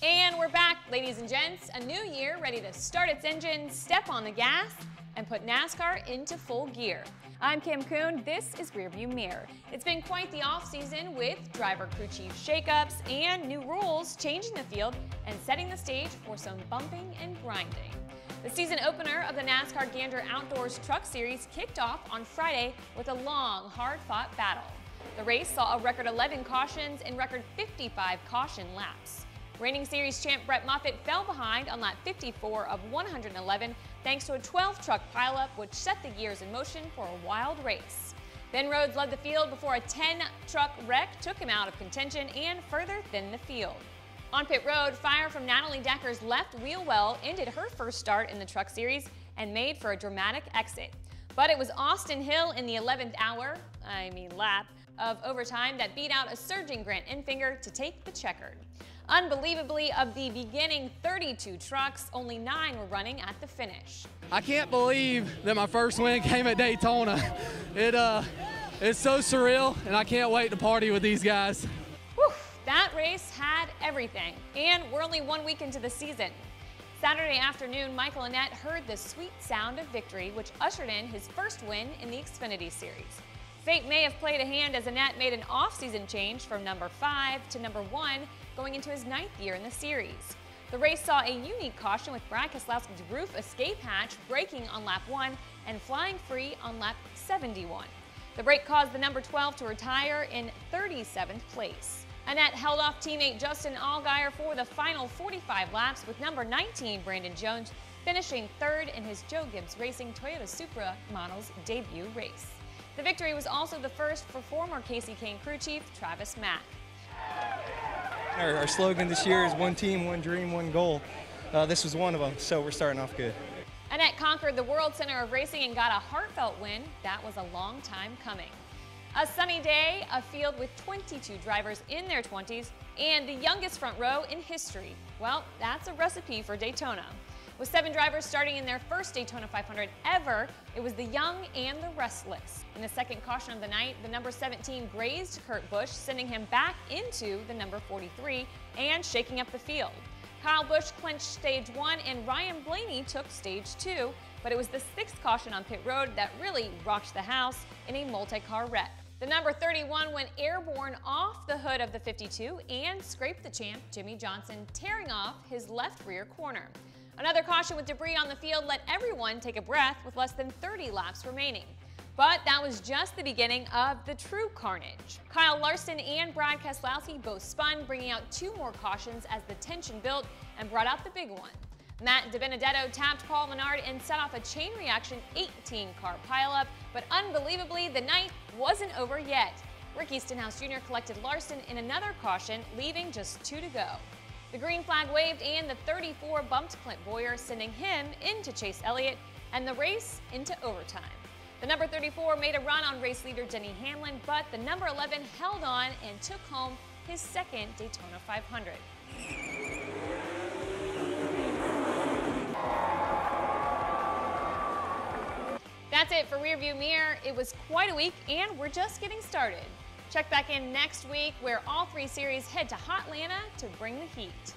And we're back, ladies and gents. A new year ready to start its engine, step on the gas, and put NASCAR into full gear. I'm Kim Coon. This is Rearview Mirror. It's been quite the off-season with driver crew chief shakeups and new rules changing the field and setting the stage for some bumping and grinding. The season opener of the NASCAR Gander Outdoors Truck Series kicked off on Friday with a long, hard-fought battle. The race saw a record 11 cautions and record 55 caution laps. Reigning series champ Brett Moffitt fell behind on lap 54 of 111 thanks to a 12-truck pileup which set the gears in motion for a wild race. Ben Rhodes led the field before a 10-truck wreck took him out of contention and further thinned the field. On pit road, fire from Natalie Decker's left wheel well ended her first start in the Truck Series and made for a dramatic exit. But it was Austin Hill in the 11th lap of overtime that beat out a surging Grant Enfinger to take the checkered. Unbelievably, of the beginning 32 trucks, only 9 were running at the finish. I can't believe that my first win came at Daytona. It's so surreal, and I can't wait to party with these guys. Whew, that race had everything, and we're only 1 week into the season. Saturday afternoon, Michael Annett heard the sweet sound of victory, which ushered in his first win in the Xfinity Series. Fate may have played a hand as Annett made an off-season change from number 5 to number 1, going into his 9th year in the series. The race saw a unique caution with Brad Keselowski's roof escape hatch breaking on lap 1 and flying free on lap 71. The break caused the number 12 to retire in 37th place. Annett held off teammate Justin Allgaier for the final 45 laps, with number 19 Brandon Jones finishing 3rd in his Joe Gibbs Racing Toyota Supra model's debut race. The victory was also the first for former Casey Kane crew chief Travis Mack. Our slogan this year is one team, one dream, one goal. This was one of them, so we're starting off good. Annett conquered the World Center of Racing and got a heartfelt win that was a long time coming. A sunny day, a field with 22 drivers in their 20s, and the youngest front row in history. Well, that's a recipe for Daytona. With 7 drivers starting in their first Daytona 500 ever, it was the young and the restless. In the second caution of the night, the number 17 grazed Kurt Busch, sending him back into the number 43 and shaking up the field. Kyle Busch clinched stage 1 and Ryan Blaney took stage 2, but it was the 6th caution on pit road that really rocked the house in a multi-car wreck. The number 31 went airborne off the hood of the 52 and scraped the champ Jimmy Johnson, tearing off his left rear corner. Another caution with debris on the field let everyone take a breath with less than 30 laps remaining. But that was just the beginning of the true carnage. Kyle Larson and Brad Keselowski both spun, bringing out 2 more cautions as the tension built and brought out the big one. Matt DiBenedetto tapped Paul Menard and set off a chain reaction 18-car pileup, but unbelievably, the night wasn't over yet. Ricky Stenhouse Jr. collected Larson in another caution, leaving just 2 to go. The green flag waved and the 34 bumped Clint Boyer, sending him into Chase Elliott and the race into overtime. The number 34 made a run on race leader Denny Hamlin, but the number 11 held on and took home his second Daytona 500. That's it for Rearview Mirror. It was quite a week and we're just getting started. Check back in next week where all 3 series head to Hotlanta to bring the heat.